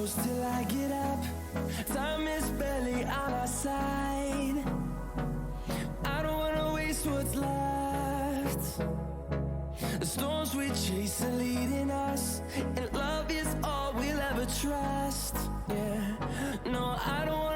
close till I get up. Time is barely on our side. I don't wanna waste what's left. The storms we chase are leading us, and love is all we'll ever trust. Yeah, no, I don't wanna